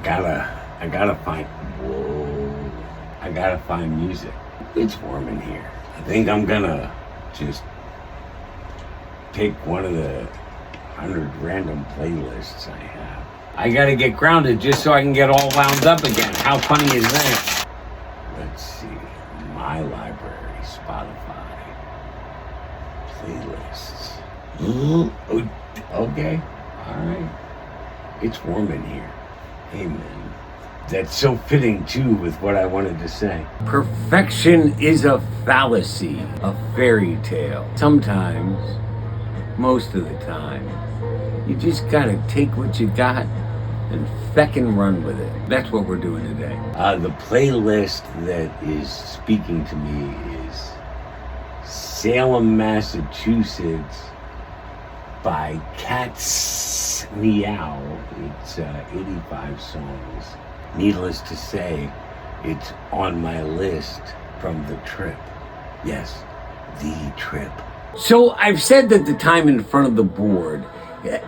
gotta find, whoa, I gotta find music. It's warm in here. I think I'm gonna just take one of the 100 random playlists I have. I gotta get grounded just so I can get all wound up again. How funny is that? Let's see, my library, Spotify, playlists. Okay, all right. It's warm in here. Amen. That's so fitting too with what I wanted to say. Perfection is a fallacy, a fairy tale. Sometimes, most of the time, you just gotta take what you got and feckin' run with it. That's what we're doing today. The playlist that is speaking to me is Salem, Massachusetts by Cats Meow. It's 85 songs. Needless to say, it's on my list from the trip. Yes, the trip. So I've said that the time in front of the board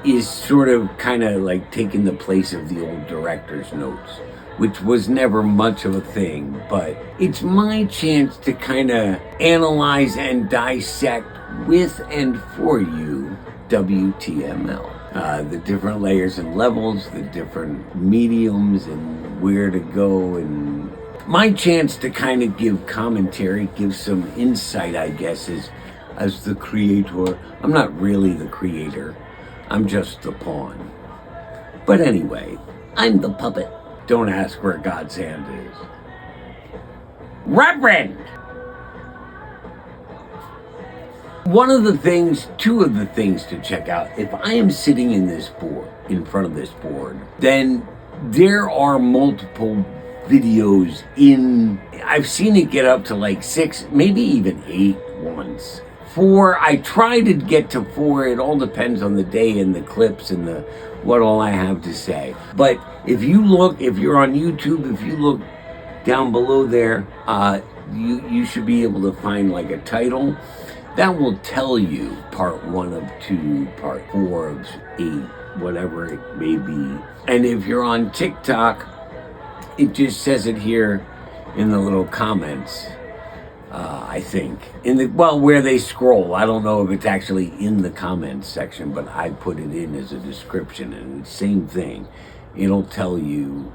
is sort of kind of like taking the place of the old director's notes, which was never much of a thing, but it's my chance to kind of analyze and dissect with and for you WTML. The different layers and levels, the different mediums and where to go, and my chance to kind of give commentary, give some insight, I guess, as the creator. I'm not really the creator. I'm just the pawn. But anyway, I'm the puppet. Don't ask where God's hand is. Reverend! Two of the things to check out, if I am sitting in front of this board, then there are multiple videos I've seen it get up to like 6, maybe even 8 once. 4, I try to get to 4. It all depends on the day and the clips and what all I have to say. But if you're on YouTube, if you look down below there, you should be able to find like a title. That will tell you part 1 of 2, part 4 of 8, whatever it may be. And if you're on TikTok, it just says it here in the little comments, I think. Where they scroll. I don't know if it's actually in the comments section, but I put it in as a description, and same thing. It'll tell you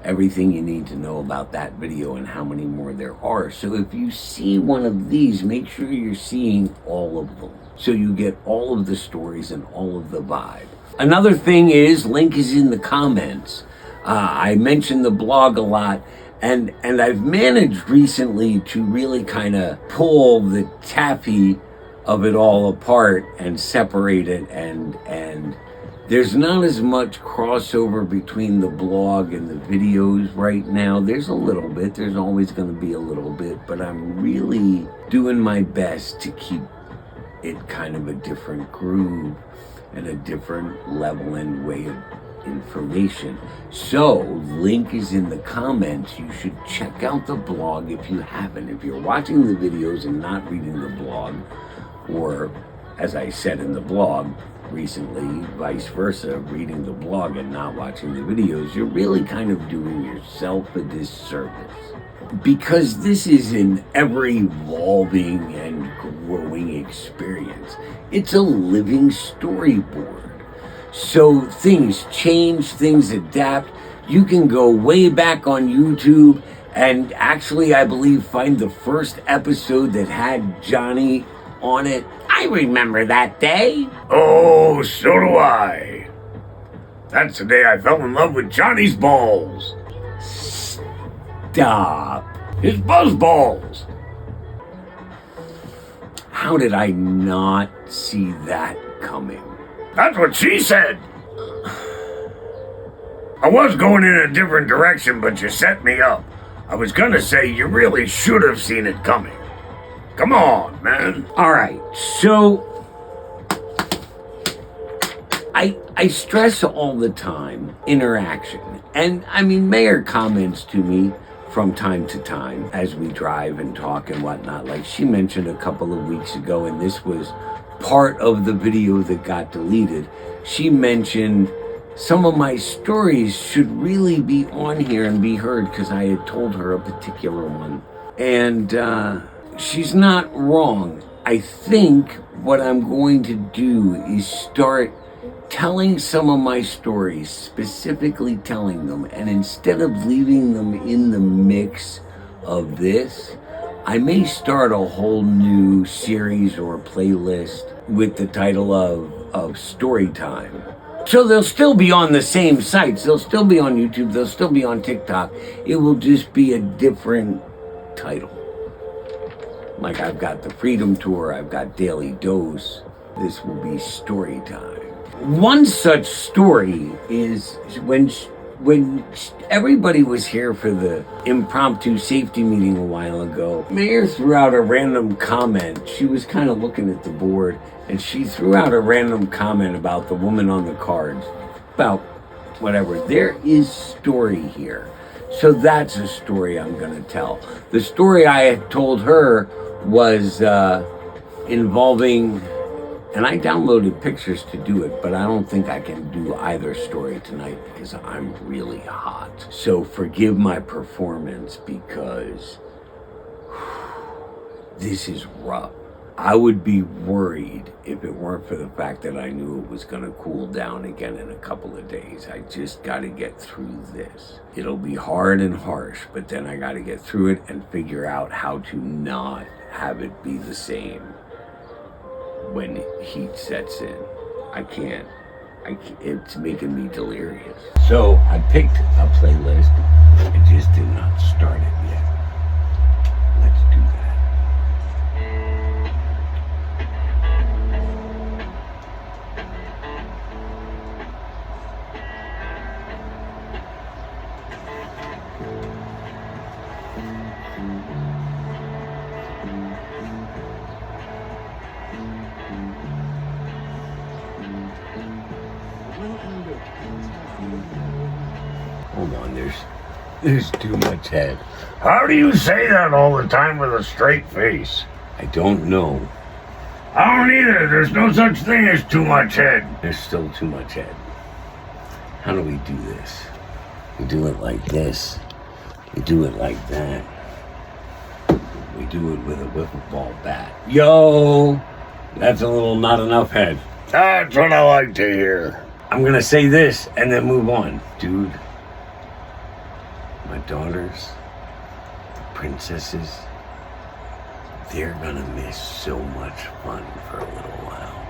everything you need to know about that video and how many more there are. So if you see one of these, make sure you're seeing all of them, so you get all of the stories and all of the vibe. Another thing is, link is in the comments. I mentioned the blog a lot, and I've managed recently to really kind of pull the taffy of it all apart and separate it, and there's not as much crossover between the blog and the videos right now. There's a little bit, there's always going to be a little bit, but I'm really doing my best to keep it kind of a different groove and a different level and way of information. So, link is in the comments. You should check out the blog if you haven't. If you're watching the videos and not reading the blog, or as I said in the blog recently, vice versa, reading the blog and not watching the videos, you're really kind of doing yourself a disservice. Because this is an ever-evolving and growing experience. It's a living storyboard. So things change, things adapt. You can go way back on YouTube and actually, I believe, find the first episode that had Johnny on it. I remember that day. Oh, so do I. That's the day I fell in love with Johnny's balls. Stop. His buzz balls. How did I not see that coming? That's what she said. I was going in a different direction, but you set me up. I was gonna say you really should have seen it coming. Come on, man. All right, so I stress all the time interaction. And I mean, Mayor comments to me from time to time as we drive and talk and whatnot. Like she mentioned a couple of weeks ago, and this was part of the video that got deleted. She mentioned some of my stories should really be on here and be heard because I had told her a particular one. And she's not wrong. I think what I'm going to do is start telling some of my stories, specifically telling them, and instead of leaving them in the mix of this, I may start a whole new series or playlist with the title of Story Time. So they'll still be on the same sites, they'll still be on YouTube, they'll still be on TikTok. It will just be a different title. Like I've got the Freedom Tour, I've got Daily Dose. This will be Story Time. One such story is when everybody was here for the impromptu safety meeting a while ago, Mayor threw out a random comment. She was kind of looking at the board, and she threw out a random comment about the woman on the cards, about whatever. There is story here. So that's a story I'm going to tell. The story I had told her was involving, and I downloaded pictures to do it, but I don't think I can do either story tonight because I'm really hot. So forgive my performance because this is rough. I would be worried if it weren't for the fact that I knew it was going to cool down again in a couple of days. I just got to get through this. It'll be hard and harsh, but then I got to get through it and figure out how to not have it be the same when heat sets in. I can't. It's making me delirious. So I picked a playlist. I just did not start it yet. Let's do that. Hold on, there's too much head. How do you say that all the time with a straight face? I don't know. I don't either. There's no such thing as too much head. There's still too much head. How do we do this? We do it like this. We do it like that. We do it with a wiffle ball bat. Yo! That's a little not enough head. That's what I like to hear. I'm gonna say this and then move on. Dude, my daughters, the princesses, they're gonna miss so much fun for a little while.